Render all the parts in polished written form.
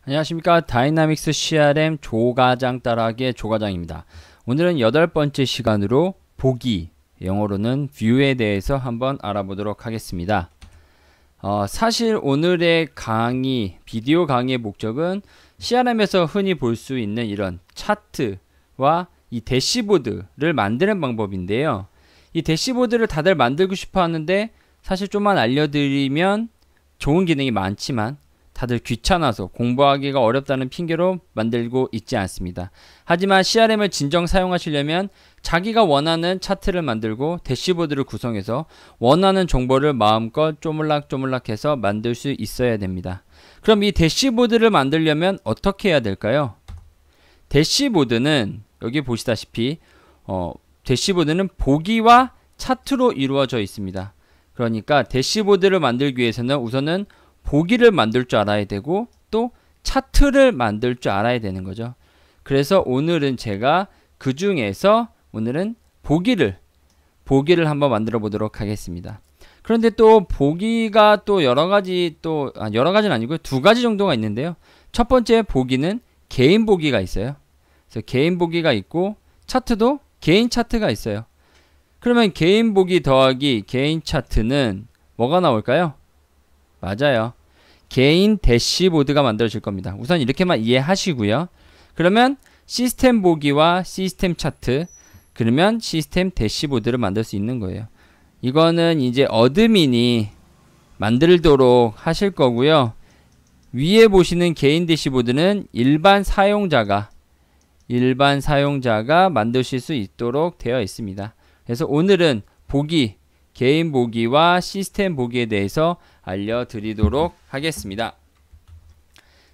안녕하십니까. 다이나믹스 CRM 조과장 따라하기의 조과장입니다. 오늘은 8번째 시간으로 보기, 영어로는 view에 대해서 한번 알아보도록 하겠습니다. 사실 오늘의 강의, 비디오 강의의 목적은 CRM에서 흔히 볼 수 있는 이런 차트와 이 대시보드를 만드는 방법인데요. 이 대시보드를 다들 만들고 싶어 하는데 사실 좀만 알려드리면 좋은 기능이 많지만 다들 귀찮아서 공부하기가 어렵다는 핑계로 만들고 있지 않습니다. 하지만 CRM을 진정 사용하시려면 자기가 원하는 차트를 만들고 대시보드를 구성해서 원하는 정보를 마음껏 쪼물락쪼물락해서 만들 수 있어야 됩니다. 그럼 이 대시보드를 만들려면 어떻게 해야 될까요? 대시보드는 여기 보시다시피 대시보드는 보기와 차트로 이루어져 있습니다. 그러니까 대시보드를 만들기 위해서는 우선은 보기를 만들 줄 알아야 되고 또 차트를 만들 줄 알아야 되는 거죠. 그래서 오늘은 제가 그 중에서 오늘은 보기를 한번 만들어 보도록 하겠습니다. 그런데 또 보기가 또 여러가지는 아니고요. 2가지 정도가 있는데요. 첫 번째 보기는 개인 보기가 있어요. 그래서 개인 보기가 있고 차트도 개인 차트가 있어요. 그러면 개인 보기 더하기 개인 차트는 뭐가 나올까요? 맞아요. 개인 대시보드가 만들어질 겁니다. 우선 이렇게만 이해하시고요. 그러면 시스템 보기와 시스템 차트, 그러면 시스템 대시보드를 만들 수 있는 거예요. 이거는 이제 어드민이 만들도록 하실 거고요. 위에 보시는 개인 대시보드는 일반 사용자가 만드실 수 있도록 되어 있습니다. 그래서 오늘은 보기, 개인 보기와 시스템 보기에 대해서 알려드리도록 하겠습니다.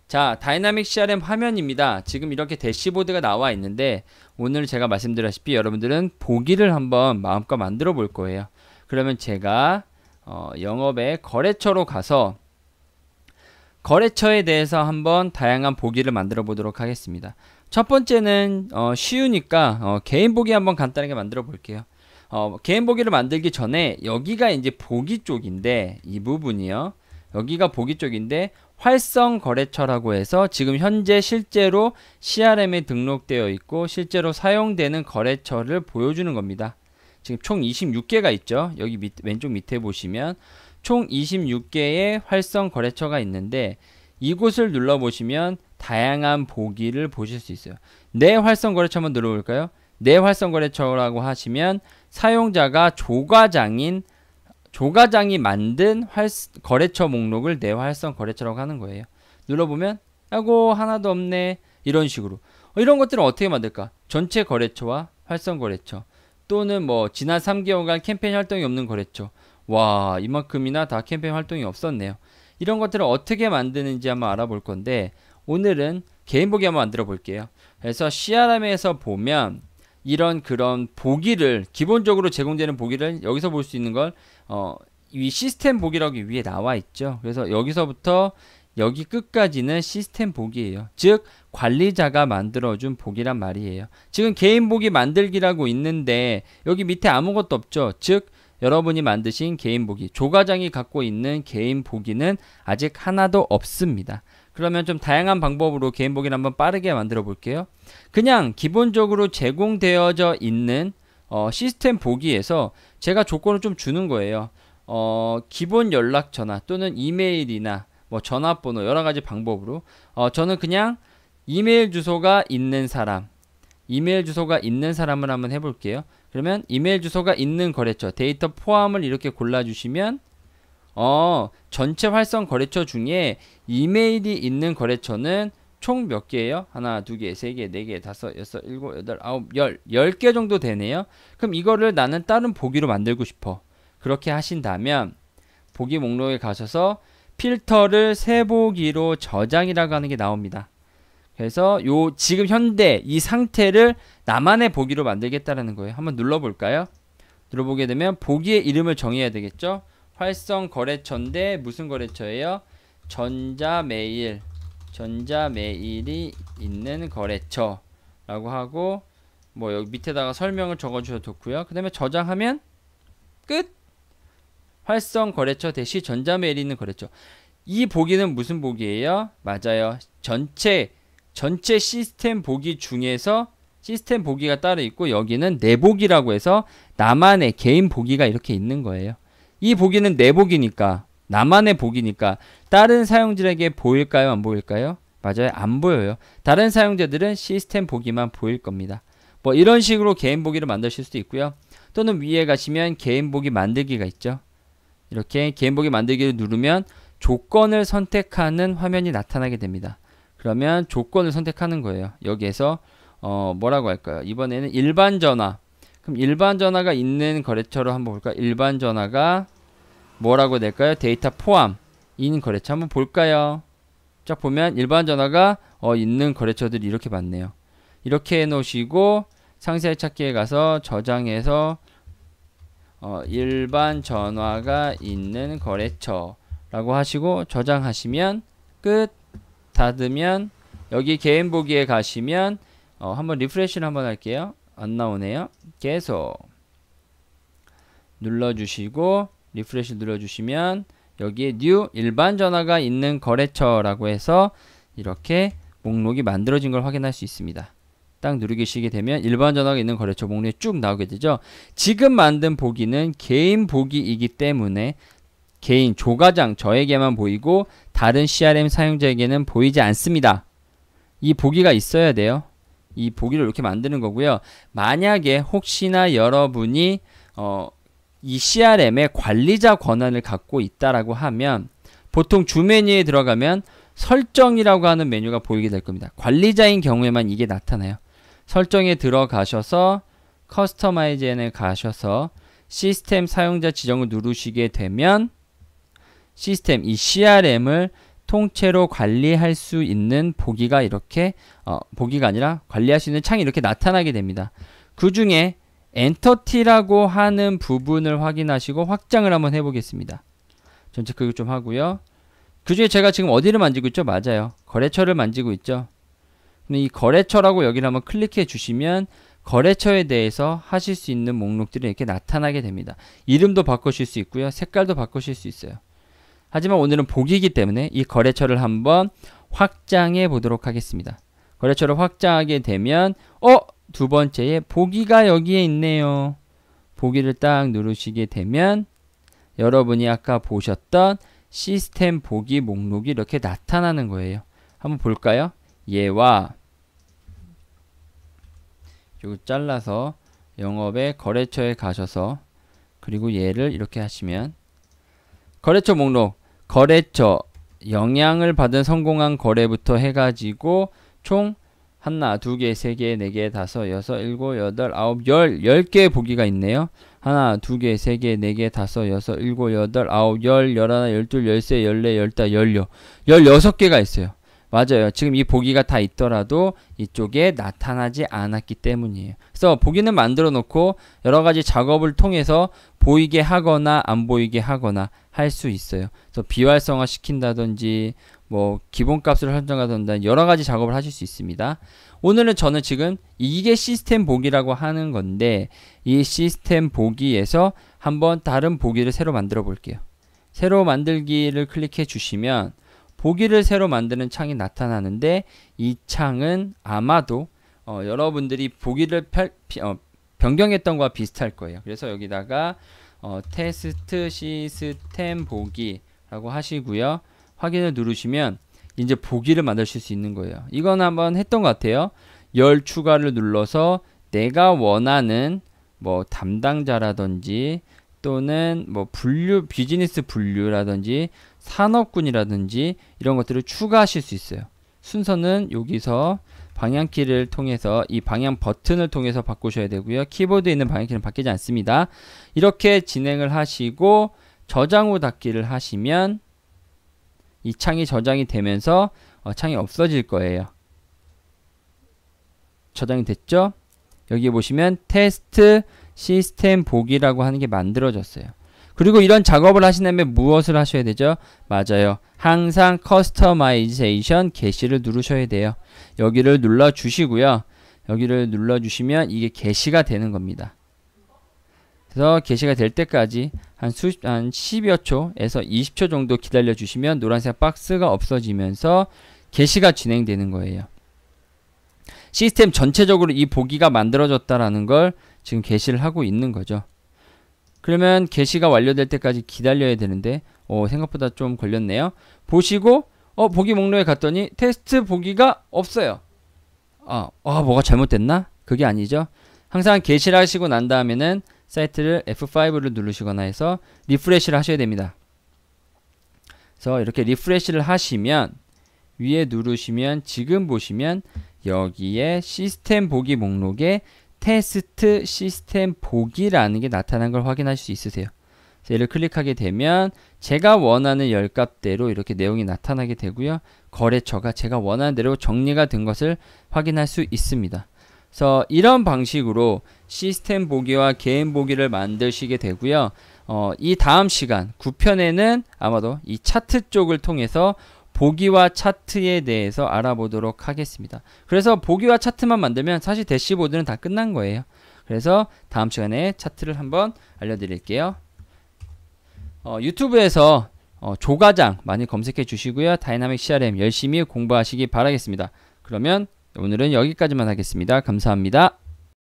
자, 다이나믹 CRM 화면입니다. 지금 이렇게 대시보드가 나와 있는데 오늘 제가 말씀드렸다시피 여러분들은 보기를 한번 마음껏 만들어 볼 거예요. 그러면 제가 영업의 거래처로 가서 거래처에 대해서 한번 다양한 보기를 만들어 보도록 하겠습니다. 첫 번째는 쉬우니까 개인 보기 한번 간단하게 만들어 볼게요. 개인 보기를 만들기 전에 여기가 이제 보기 쪽인데 이 부분이요. 여기가 보기 쪽인데 활성 거래처라고 해서 지금 현재 실제로 CRM에 등록되어 있고 실제로 사용되는 거래처를 보여주는 겁니다. 지금 총 26개가 있죠. 여기 왼쪽 밑에 보시면 총 26개의 활성 거래처가 있는데 이곳을 눌러보시면 다양한 보기를 보실 수 있어요. 내 활성 거래처 한번 눌러볼까요? 내 활성 거래처라고 하시면 사용자가 조과장이 만든 거래처 목록을 내 활성 거래처라고 하는 거예요. 눌러보면 아이고 하나도 없네 이런 식으로. 이런 것들은 어떻게 만들까? 전체 거래처와 활성 거래처 또는 뭐 지난 3개월간 캠페인 활동이 없는 거래처. 와, 이만큼이나 다 캠페인 활동이 없었네요. 이런 것들을 어떻게 만드는지 한번 알아볼 건데 오늘은 개인 보기 한번 만들어 볼게요. 그래서 CRM에서 보면 그런 보기를 기본적으로 제공되는 보기를 여기서 볼 수 있는 걸 이 시스템 보기라고 위에 나와 있죠. 그래서 여기서부터 여기 끝까지는 시스템 보기예요. 즉 관리자가 만들어준 보기란 말이에요. 지금 개인 보기 만들기라고 있는데 여기 밑에 아무것도 없죠. 즉 여러분이 만드신 개인 보기, 조과장이 갖고 있는 개인 보기는 아직 하나도 없습니다. 그러면 좀 다양한 방법으로 개인 보기를 한번 빠르게 만들어 볼게요. 그냥 기본적으로 제공되어져 있는 시스템 보기에서 제가 조건을 좀 주는 거예요. 기본 연락 전화 또는 이메일이나 뭐 전화번호 여러가지 방법으로 저는 그냥 이메일 주소가 있는 사람을 한번 해볼게요. 그러면 이메일 주소가 있는 거래처 데이터 포함을 이렇게 골라주시면 전체 활성 거래처 중에 이메일이 있는 거래처는 총 몇 개예요? 하나, 두 개, 세 개, 네 개, 다섯, 여섯, 일곱, 여덟, 아홉, 10개 정도 되네요. 그럼 이거를 나는 다른 보기로 만들고 싶어. 그렇게 하신다면 보기 목록에 가셔서 필터를 새 보기로 저장이라고 하는 게 나옵니다. 그래서 지금 현재 이 상태를 나만의 보기로 만들겠다라는 거예요. 한번 눌러볼까요? 눌러보게 되면 보기의 이름을 정해야 되겠죠? 활성 거래처인데 무슨 거래처예요? 전자메일이 있는 거래처라고 하고 뭐 여기 밑에다가 설명을 적어주셔도 좋고요. 그 다음에 저장하면 끝! 활성 거래처 대시 전자메일이 있는 거래처. 이 보기는 무슨 보기예요? 맞아요. 전체 시스템 보기 중에서 시스템 보기가 따로 있고 여기는 내 보기라고 해서 나만의 개인 보기가 이렇게 있는 거예요. 이 보기는 내 보기니까 나만의 보기니까 다른 사용자에게 보일까요? 안 보일까요? 맞아요. 안 보여요. 다른 사용자들은 시스템 보기만 보일 겁니다. 뭐 이런 식으로 개인 보기를 만드실 수도 있고요. 또는 위에 가시면 개인 보기 만들기가 있죠. 이렇게 개인 보기 만들기를 누르면 조건을 선택하는 화면이 나타나게 됩니다. 그러면 조건을 선택하는 거예요. 여기에서 뭐라고 할까요? 이번에는 일반 전화. 그럼 일반 전화가 있는 거래처로 한번 볼까요? 일반 전화가 뭐라고 될까요? 데이터 포함인 거래처 한번 볼까요? 쫙 보면 일반 전화가 있는 거래처들이 이렇게 많네요. 이렇게 해놓으시고 상세 찾기에 가서 저장해서 일반 전화가 있는 거래처라고 하시고 저장하시면 끝. 닫으면 여기 개인 보기에 가시면 한번 리프레시를 한번 할게요. 안 나오네요. 계속 눌러주시고 리프레시 눌러주시면 여기에 new 일반 전화가 있는 거래처라고 해서 이렇게 목록이 만들어진 걸 확인할 수 있습니다. 딱 누르시게 되면 일반 전화가 있는 거래처 목록이 쭉 나오게 되죠. 지금 만든 보기는 개인 보기이기 때문에 개인 조가장 저에게만 보이고 다른 CRM 사용자에게는 보이지 않습니다. 이 보기가 있어야 돼요. 이 보기를 이렇게 만드는 거고요. 만약에 혹시나 여러분이 이 CRM의 관리자 권한을 갖고 있다라고 하면 보통 주 메뉴에 들어가면 설정이라고 하는 메뉴가 보이게 될 겁니다. 관리자인 경우에만 이게 나타나요. 설정에 들어가셔서 커스터마이즈에 가셔서 시스템 사용자 지정을 누르시게 되면 시스템 이 CRM을 통째로 관리할 수 있는 보기가 이렇게 보기가 아니라 관리할 수 있는 창이 이렇게 나타나게 됩니다. 그 중에 엔터티라고 하는 부분을 확인하시고 확장을 한번 해보겠습니다. 전체 크기 좀 하고요. 그 중에 제가 지금 어디를 만지고 있죠? 맞아요. 거래처를 만지고 있죠. 근데 이 거래처라고 여기를 한번 클릭해 주시면 거래처에 대해서 하실 수 있는 목록들이 이렇게 나타나게 됩니다. 이름도 바꾸실 수 있고요. 색깔도 바꾸실 수 있어요. 하지만 오늘은 보기이기 때문에 이 거래처를 한번 확장해 보도록 하겠습니다. 거래처를 확장하게 되면 두 번째에 보기가 여기에 있네요. 보기를 딱 누르시게 되면 여러분이 아까 보셨던 시스템 보기 목록이 이렇게 나타나는 거예요. 한번 볼까요? 얘와 이거 잘라서 영업의 거래처에 가셔서 그리고 얘를 이렇게 하시면 거래처 목록 거래처 영향을 받은 성공한 거래부터 해가지고 총 하나, 두 개, 세 개, 네 개, 다섯, 여섯, 일곱, 여덟, 아홉, 10개의 보기가 있네요. 하나, 두 개, 세 개, 네 개, 다섯, 여섯, 일곱, 여덟, 아홉, 열, 열하나, 열둘, 열세, 열네, 열다, 열여 16개가 있어요. 맞아요. 지금 이 보기가 다 있더라도 이쪽에 나타나지 않았기 때문이에요. 그래서 보기는 만들어 놓고 여러 가지 작업을 통해서 보이게 하거나 안 보이게 하거나 할 수 있어요. 그래서 비활성화 시킨다든지 뭐 기본값을 설정하던가 여러 가지 작업을 하실 수 있습니다. 오늘은 저는 지금 이게 시스템 보기라고 하는 건데 이 시스템 보기에서 한번 다른 보기를 새로 만들어 볼게요. 새로 만들기를 클릭해 주시면 보기를 새로 만드는 창이 나타나는데 이 창은 아마도 여러분들이 보기를 변경했던 거와 비슷할 거예요. 그래서 여기다가 테스트 시스템 보기라고 하시고요. 확인을 누르시면 이제 보기를 만드실 수 있는 거예요. 이건 한번 했던 것 같아요. 열 추가를 눌러서 내가 원하는 뭐 담당자라든지 또는 뭐 분류 비즈니스 분류라든지 산업군이라든지 이런 것들을 추가하실 수 있어요. 순서는 여기서 방향키를 통해서 이 방향 버튼을 통해서 바꾸셔야 되고요. 키보드에 있는 방향키는 바뀌지 않습니다. 이렇게 진행을 하시고 저장 후 닫기를 하시면 이 창이 저장이 되면서 창이 없어질 거예요. 저장이 됐죠? 여기 보시면 테스트 시스템 보기라고 하는 게 만들어졌어요. 그리고 이런 작업을 하시려면 무엇을 하셔야 되죠? 맞아요. 항상 커스터마이제이션 게시를 누르셔야 돼요. 여기를 눌러 주시고요. 여기를 눌러 주시면 이게 게시가 되는 겁니다. 그래서 게시가 될 때까지 한 10여 초에서 20초 정도 기다려 주시면 노란색 박스가 없어지면서 게시가 진행되는 거예요. 시스템 전체적으로 이 보기가 만들어졌다라는 걸 지금 게시를 하고 있는 거죠. 그러면 게시가 완료될 때까지 기다려야 되는데 생각보다 좀 걸렸네요. 보시고 보기 목록에 갔더니 테스트 보기가 없어요. 뭐가 잘못됐나? 그게 아니죠. 항상 게시를 하시고 난 다음에는 사이트를 F5를 누르시거나 해서 리프레시를 하셔야 됩니다. 그래서 이렇게 리프레시를 하시면 위에 누르시면 지금 보시면 여기에 시스템 보기 목록에 테스트 시스템 보기라는 게 나타난 걸 확인할 수 있으세요. 그래서 얘를 클릭하게 되면 제가 원하는 열값대로 이렇게 내용이 나타나게 되고요. 거래처가 제가 원하는 대로 정리가 된 것을 확인할 수 있습니다. 그래서 이런 방식으로 시스템 보기와 개인 보기를 만드시게 되고요. 이 다음 시간 9편에는 아마도 이 차트 쪽을 통해서 보기와 차트에 대해서 알아보도록 하겠습니다. 그래서 보기와 차트만 만들면 사실 대시보드는 다 끝난 거예요. 그래서 다음 시간에 차트를 한번 알려드릴게요. 유튜브에서 조가장 많이 검색해 주시고요. 다이나믹 CRM 열심히 공부하시기 바라겠습니다. 그러면 오늘은 여기까지만 하겠습니다. 감사합니다.